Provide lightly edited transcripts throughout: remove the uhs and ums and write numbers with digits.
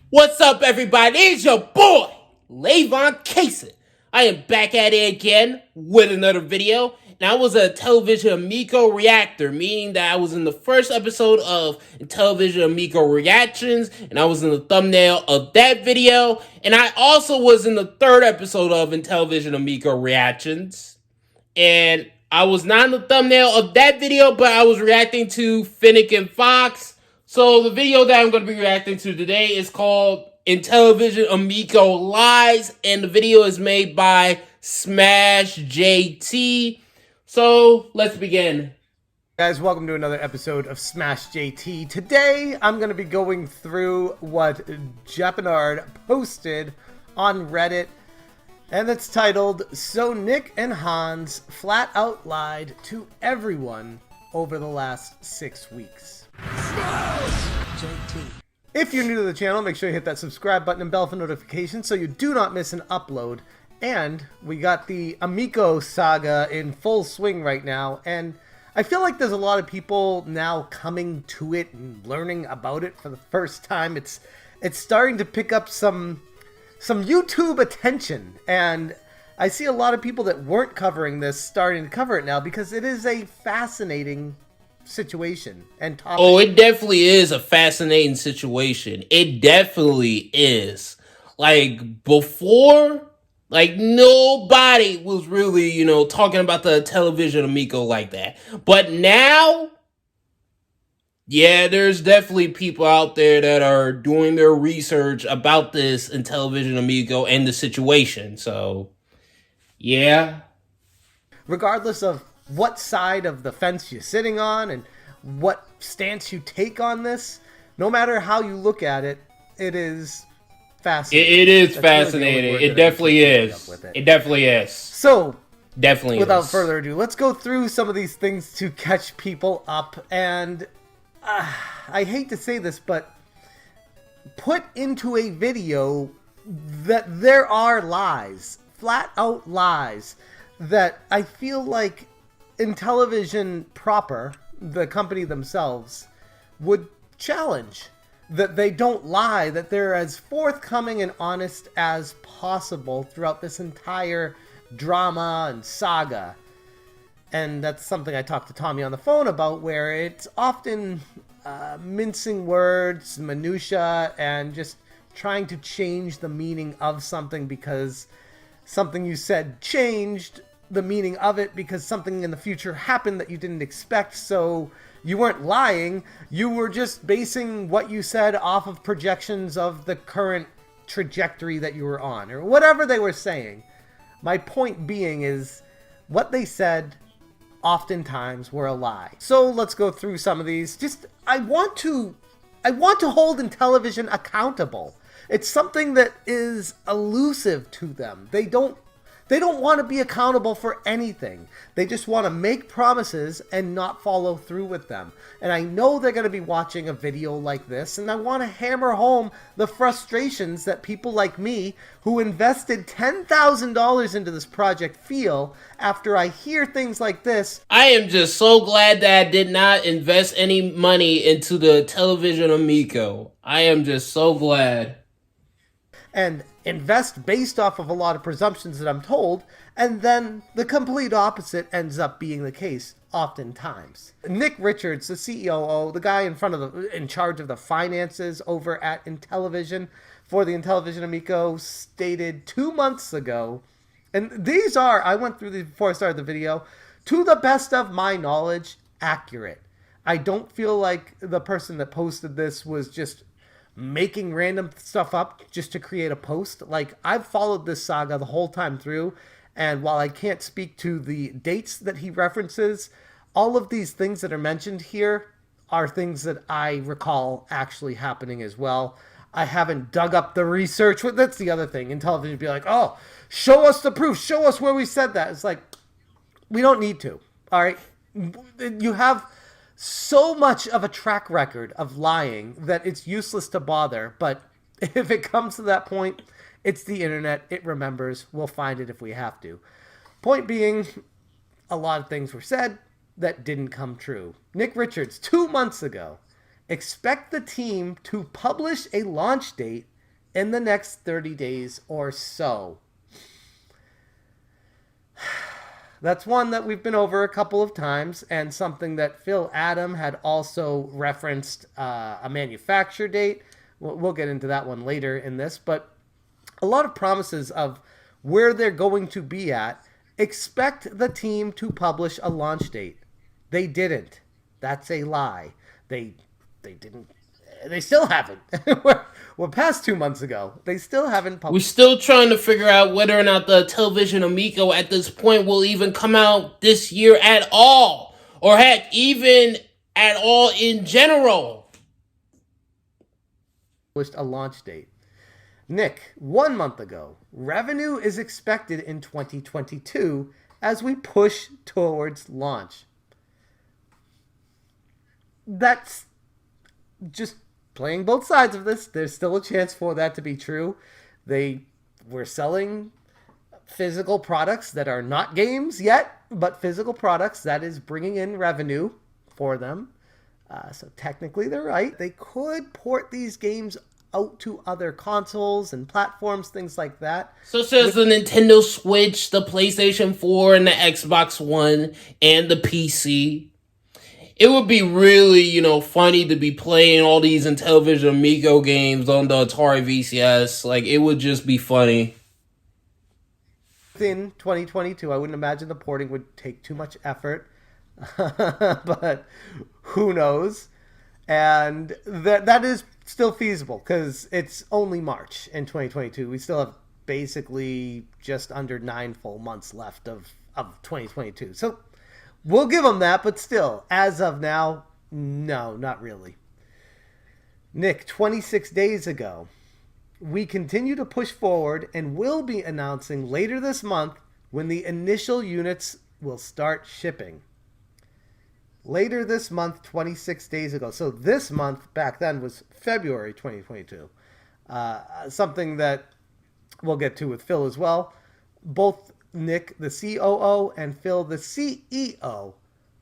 What's up, everybody? It's your boy, Lavon Cason. I am back at it again with another video. Now, I was a Intellivision Amico reactor, meaning that I was in the first episode of Intellivision Amico Reactions, and I was in the thumbnail of that video, and I also was in the third episode of Intellivision Amico Reactions, and I was not in the thumbnail of that video, but I was reacting to Finnick and Fox. So the video that I'm going to be reacting to today is called Intellivision Amico LIES, and the video is made by Smash JT. So let's begin. Guys, welcome to another episode of Smash JT. Today, I'm going to be going through what Jepanard posted on Reddit, and it's titled, "So Nick and Hans Flat Out Lied to Everyone Over the Last 6 Weeks." JT. If you're new to the channel, make sure you hit that subscribe button and bell for notifications so you do not miss an upload. And we got the Amico saga in full swing right now, and I feel like there's a lot of people now coming to it and learning about it for the first time. It's starting to pick up some YouTube attention, and I see a lot of people that weren't covering this starting to cover it now because it is a fascinating situation and topic. Oh, it definitely is a fascinating situation. It definitely is. Like, before, like, nobody was really, talking about the Intellivision Amico like that. But now, yeah, there's definitely people out there that are doing their research about this Intellivision Amico and the situation. So, yeah. Regardless of what side of the fence you're sitting on and what stance you take on this, no matter how you look at it, it is fascinating. It is fascinating. It definitely is. It definitely is. So, definitely without further ado, let's go through some of these things to catch people up. And I hate to say this, but put into a video that there are lies, flat out lies, that I feel like Intellivision proper, the company themselves, would challenge. That they don't lie, that they're as forthcoming and honest as possible throughout this entire drama and saga. And that's something I talked to Tommy on the phone about, where it's often mincing words, minutia, and just trying to change the meaning of something because something you said changed the meaning of it because something in the future happened that you didn't expect. So you weren't lying, you were just basing what you said off of projections of the current trajectory that you were on, or whatever they were saying. My point being is, what they said oftentimes were a lie. So let's go through some of these. I want to hold Intellivision accountable. It's something that is elusive to them. They don't want to be accountable for anything. They just want to make promises and not follow through with them. And I know they're going to be watching a video like this, and I want to hammer home the frustrations that people like me, who invested $10,000 into this project, feel after I hear things like this. I am just so glad that I did not invest any money into the Intellivision Amico. I am just so glad. And invest based off of a lot of presumptions that I'm told, and then the complete opposite ends up being the case oftentimes. Nick Richards, the COO, the guy in charge of the finances over at Intellivision for the Intellivision Amico, stated 2 months ago, and these are, I went through these before I started the video, to the best of my knowledge, accurate. I don't feel like the person that posted this was just making random stuff up just to create a post. Like, I've followed this saga the whole time through, and while I can't speak to the dates that he references, all of these things that are mentioned here are things that I recall actually happening as well. I haven't dug up the research. That's the other thing. Intellivision would be like, oh, show us the proof. Show us where we said that. It's like, we don't need to. All right? You have so much of a track record of lying that it's useless to bother. But if it comes to that point, it's the internet. It remembers. We'll find it if we have to. Point being, a lot of things were said. that didn't come true. Nick Richards, 2 months ago, expect the team to publish a launch date in the next 30 days or so. That's one that we've been over a couple of times, and something that Phil Adam had also referenced a manufacture date. We'll get into that one later in this, but a lot of promises of where they're going to be at. Expect the team to publish a launch date. They didn't. That's a lie. They didn't. They still haven't. We're past 2 months ago. They still haven't published. We're still trying to figure out whether or not the Intellivision Amico at this point will even come out this year at all. Or heck, even at all in general. A launch date. Nick, 1 month ago, revenue is expected in 2022 as we push towards launch. That's just playing both sides of this. There's still a chance for that to be true. They were selling physical products that are not games yet, but physical products that is bringing in revenue for them. So technically they're right. They could port these games out to other consoles and platforms, things like that. Such as the Nintendo Switch, the PlayStation 4, and the Xbox One, and the PC. It would be really, funny to be playing all these Intellivision Amico games on the Atari VCS. Like, it would just be funny. In 2022, I wouldn't imagine the porting would take too much effort. But who knows? And that is still feasible because it's only March in 2022. We still have basically just under 9 full months left of 2022. So we'll give them that, but still, as of now, no, not really. Nick, 26 days ago, we continue to push forward and will be announcing later this month when the initial units will start shipping. Later this month, 26 days ago. So this month back then was February 2022. Something that we'll get to with Phil as well. Both Nick, the COO, and Phil, the CEO,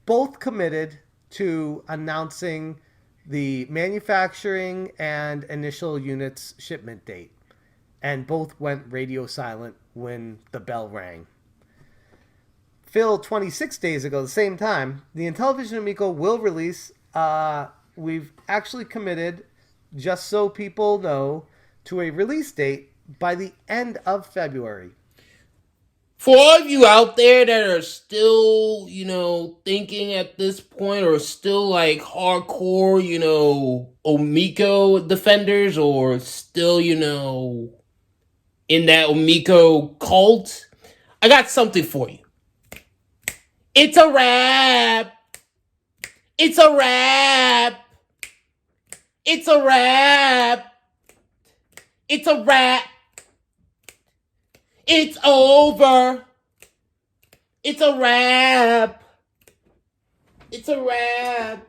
both committed to announcing the manufacturing and initial units shipment date. And both went radio silent when the bell rang. Phil, 26 days ago, the same time, the Intellivision Amico will release. We've actually committed, just so people know, to a release date by the end of February. For all of you out there that are still, thinking at this point, or still like hardcore, Amico defenders, or still, in that Amico cult, I got something for you. It's a wrap. It's a wrap. It's a wrap. It's a wrap. It's over. It's a wrap. It's a wrap.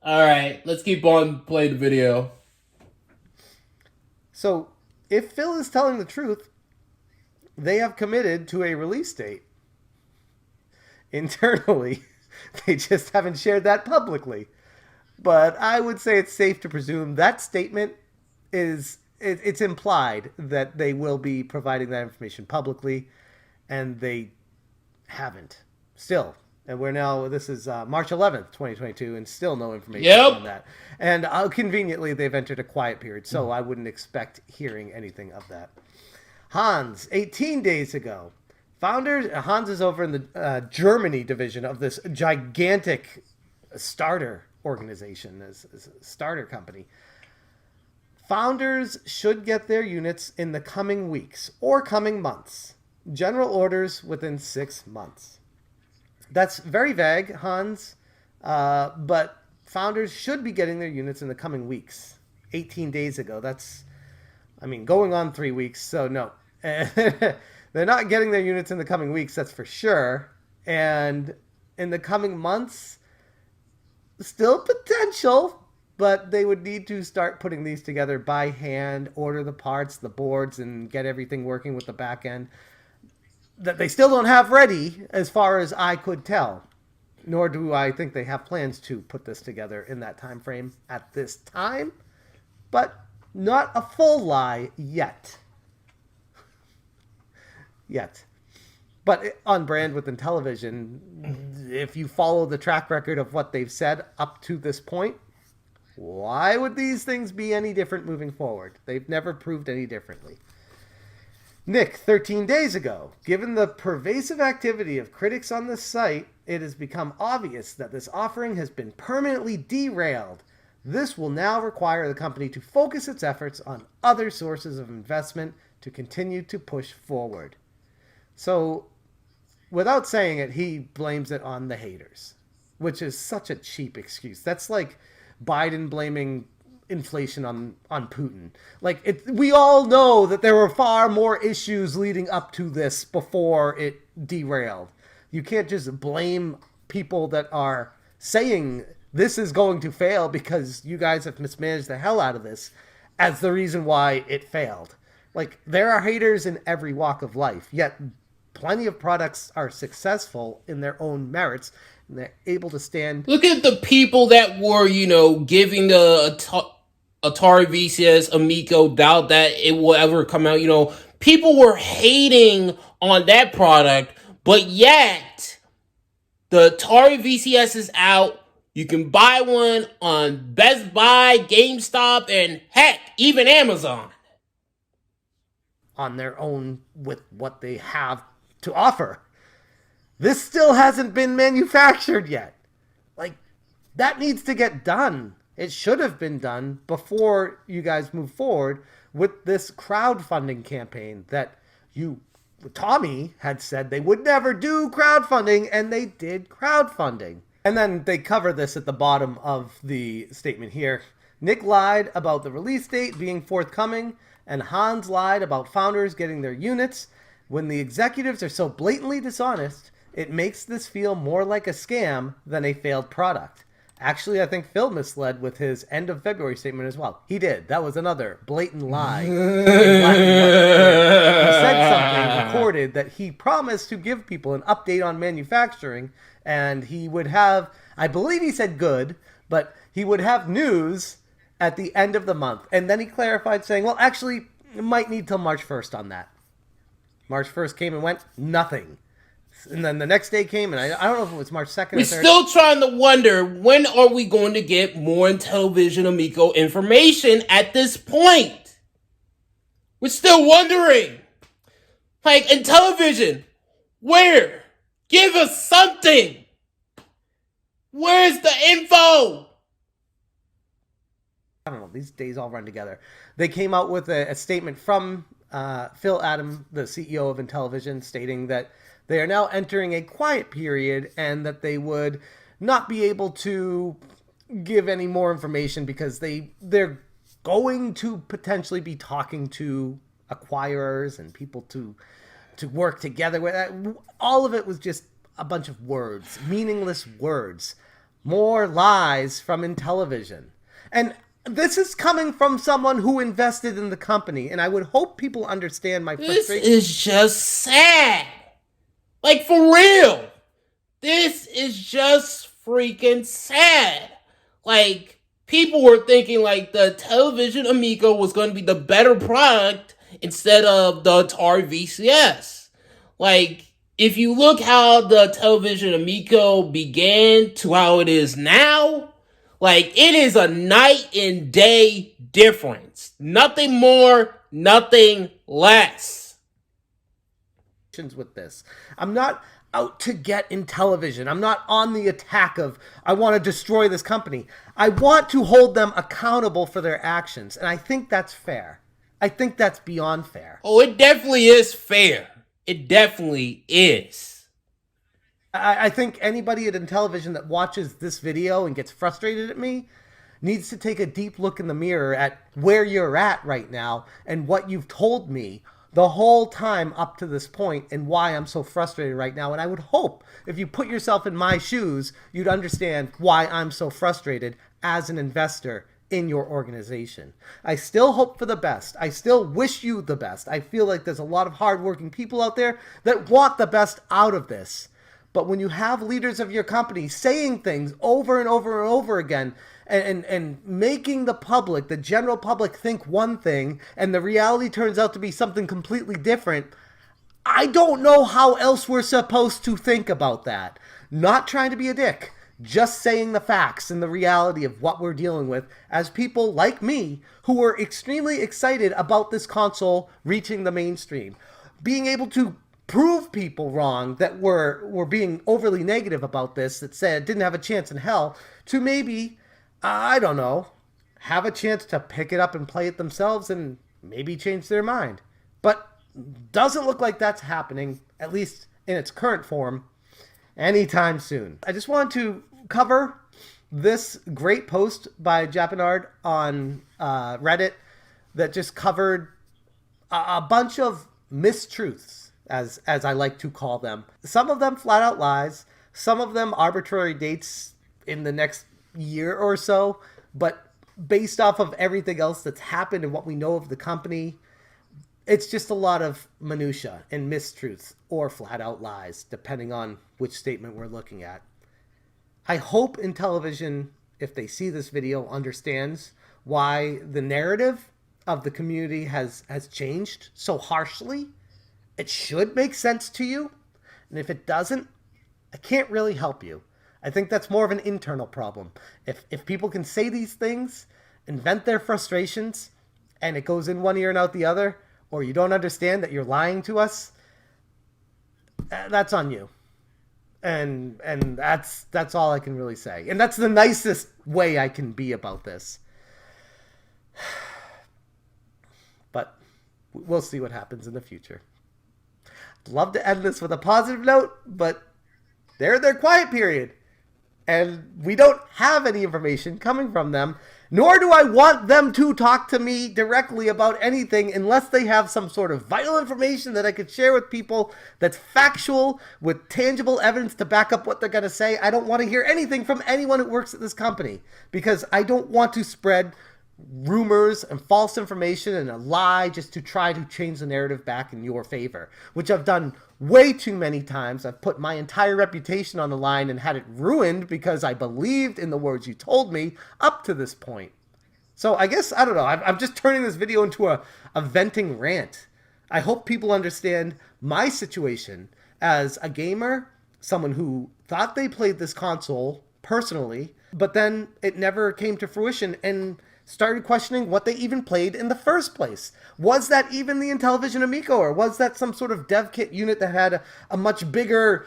Alright, let's keep on playing the video. So, if Phil is telling the truth, they have committed to a release date. Internally, they just haven't shared that publicly. But I would say it's safe to presume that statement is... It's implied that they will be providing that information publicly, and they haven't. Still. And this is March 11th, 2022, and still no information on that. And conveniently, they've entered a quiet period, so I wouldn't expect hearing anything of that. Hans, 18 days ago. Hans is over in the Germany division of this gigantic starter organization, this starter company. Founders should get their units in the coming weeks or coming months. General orders within 6 months. That's very vague, Hans, but founders should be getting their units in the coming weeks. 18 days ago, that's, going on 3 weeks, so no. They're not getting their units in the coming weeks, that's for sure. And in the coming months, still potential, but they would need to start putting these together by hand, order the parts, the boards, and get everything working with the back end. that they still don't have ready as far as I could tell. Nor do I think they have plans to put this together in that time frame at this time. But not a full lie yet. Yet. But on brand with Intellivision, if you follow the track record of what they've said up to this point, why would these things be any different moving forward? They've never proved any differently. Nick, 13 days ago, given the pervasive activity of critics on this site, it has become obvious that this offering has been permanently derailed. This will now require the company to focus its efforts on other sources of investment to continue to push forward. So, without saying it, he blames it on the haters, which is such a cheap excuse. That's like Biden blaming inflation on Putin. Like, we all know that there were far more issues leading up to this before it derailed. You can't just blame people that are saying this is going to fail because you guys have mismanaged the hell out of this as the reason why it failed. Like, there are haters in every walk of life, yet plenty of products are successful in their own merits, and they're able to stand. Look at the people that were, giving the Atari VCS Amico doubt that it will ever come out. People were hating on that product, but yet the Atari VCS is out. You can buy one on Best Buy, GameStop, and heck, even Amazon. On their own with what they have to offer. This still hasn't been manufactured yet. Like, that needs to get done. It should have been done before you guys move forward with this crowdfunding campaign that Tommy had said they would never do crowdfunding, and they did crowdfunding. And then they cover this at the bottom of the statement here. Nick lied about the release date being forthcoming, and Hans lied about founders getting their units. When the executives are so blatantly dishonest, it makes this feel more like a scam than a failed product. Actually, I think Phil misled with his end of February statement as well. He did. That was another blatant lie. He said something recorded that he promised to give people an update on manufacturing, and he would have, I believe he said good, but he would have news at the end of the month. And then he clarified saying, well, actually, it might need till March 1st on that. March 1st came and went, nothing. And then the next day came, and I don't know if it was March 2nd or 3rd. We're still trying to wonder, when are we going to get more Intellivision Amico information at this point? We're still wondering. Like, Intellivision, where? Give us something. Where's the info? I don't know, these days all run together. They came out with a statement from Phil Adam, the CEO of Intellivision, stating that they are now entering a quiet period and that they would not be able to give any more information because they're going to potentially be talking to acquirers and people to work together with. All of it was just a bunch of words, meaningless words. More lies from Intellivision. And this is coming from someone who invested in the company, and I would hope people understand my frustration. This is just sad. Like, for real. This is just freaking sad. Like, people were thinking, like, the Intellivision Amico was going to be the better product instead of the Atari VCS. Like, if you look how the Intellivision Amico began to how it is now, like, it is a night and day difference. Nothing more, nothing less. With this, I'm not out to get Intellivision. I'm not on the attack of, I want to destroy this company. I want to hold them accountable for their actions, and I think that's fair. I think that's beyond fair. Oh, it definitely is fair. It definitely is. I think anybody at Intellivision that watches this video and gets frustrated at me needs to take a deep look in the mirror at where you're at right now and what you've told me the whole time up to this point and why I'm so frustrated right now. And I would hope if you put yourself in my shoes, you'd understand why I'm so frustrated as an investor in your organization. I still hope for the best. I still wish you the best. I feel like there's a lot of hardworking people out there that want the best out of this. But when you have leaders of your company saying things over and over and over again and making the public, the general public, think one thing and the reality turns out to be something completely different, I don't know how else we're supposed to think about that. Not trying to be a dick, just saying the facts and the reality of what we're dealing with as people like me who were extremely excited about this console reaching the mainstream. Being able to prove people wrong that were being overly negative about this, that said it didn't have a chance in hell, to maybe, I don't know, have a chance to pick it up and play it themselves and maybe change their mind. But doesn't look like that's happening, at least in its current form, anytime soon. I just want to cover this great post by Japanard on Reddit that just covered a bunch of mistruths, as I like to call them. Some of them flat out lies, some of them arbitrary dates in the next year or so, but based off of everything else that's happened and what we know of the company, it's just a lot of minutia and mistruths or flat out lies, depending on which statement we're looking at. I hope Intellivision, if they see this video, understands why the narrative of the community has changed so harshly. It should make sense to you. And if it doesn't, I can't really help you. I think that's more of an internal problem. If people can say these things and vent their frustrations and it goes in one ear and out the other, or you don't understand that you're lying to us, that's on you. And that's all I can really say. And that's the nicest way I can be about this. But we'll see what happens in the future. I'd love to end this with a positive note, but they're in their quiet period. And we don't have any information coming from them, nor do I want them to talk to me directly about anything unless they have some sort of vital information that I could share with people that's factual, with tangible evidence to back up what they're going to say. I don't want to hear anything from anyone who works at this company because I don't want to spread rumors and false information and a lie just to try to change the narrative back in your favor, which I've done way too many times. I've put my entire reputation on the line and had it ruined because I believed in the words you told me up to this point. So I guess, I don't know, I'm just turning this video into a venting rant. I hope people understand my situation as a gamer, someone who thought they played this console personally, but then it never came to fruition and started questioning what they even played in the first place. Was that even the Intellivision Amico, or was that some sort of dev kit unit that had a much bigger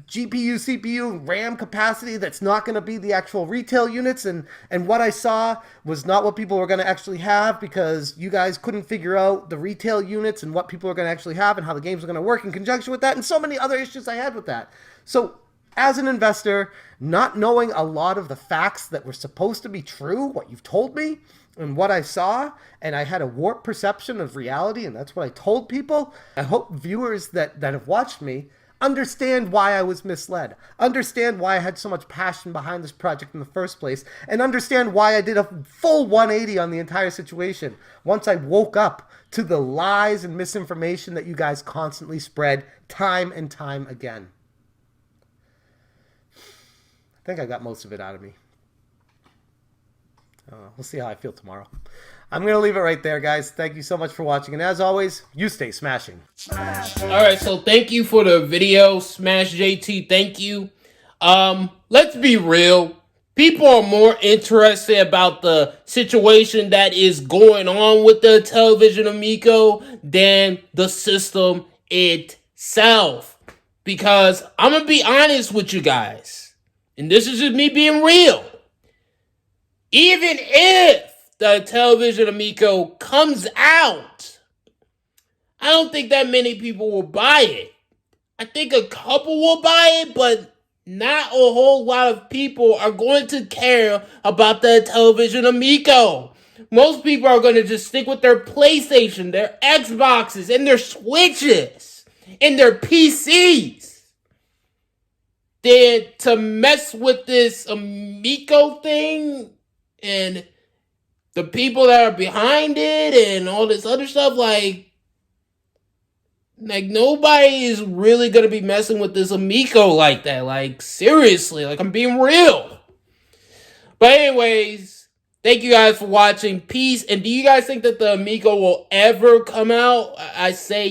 GPU, CPU, RAM capacity that's not going to be the actual retail units, and what I saw was not what people were going to actually have because you guys couldn't figure out the retail units and what people are going to actually have and how the games are going to work in conjunction with that, and so many other issues I had with that. So as an investor, not knowing a lot of the facts that were supposed to be true, what you've told me, and what I saw, and I had a warped perception of reality, and that's what I told people. I hope viewers that have watched me understand why I was misled, understand why I had so much passion behind this project in the first place, and understand why I did a full 180 on the entire situation once I woke up to the lies and misinformation that you guys constantly spread time and time again. I think I got most of it out of me. We'll see how I feel tomorrow. I'm going to leave it right there, guys. Thank you so much for watching. And as always, you stay smashing. Alright, so thank you for the video, Smash JT. Thank you. Let's be real. People are more interested about the situation that is going on with the Intellivision Amico than the system itself. Because I'm going to be honest with you guys. And this is just me being real. Even if the Intellivision Amico comes out, I don't think that many people will buy it. I think a couple will buy it, but not a whole lot of people are going to care about the Intellivision Amico. Most people are going to just stick with their PlayStation, their Xboxes, and their Switches, and their PCs. Then to mess with this Amico thing and the people that are behind it and all this other stuff, like nobody is really gonna be messing with this Amico like that. Like, seriously, like, I'm being real. But anyways, thank you guys for watching. Peace. And do you guys think that the Amico will ever come out? I say,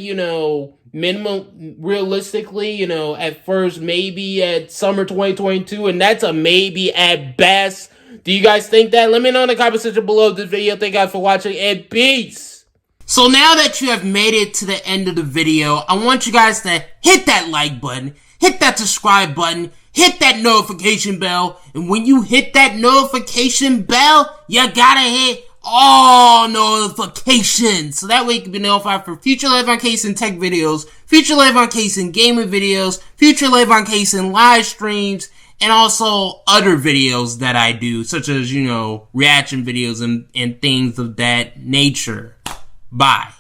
minimum, realistically, at first, maybe at summer 2022, and that's a maybe at best. Do you guys think that? Let me know in the comment section below this video. Thank you guys for watching, and peace. So now that you have made it to the end of the video, I want you guys to hit that like button, hit that subscribe button, hit that notification bell, and when you hit that notification bell, you gotta hit all notifications, so that way you can be notified for future Lavon Cason tech videos, future Lavon Cason gaming videos, future Lavon Cason live streams, and also other videos that I do, such as, reaction videos and things of that nature. Bye.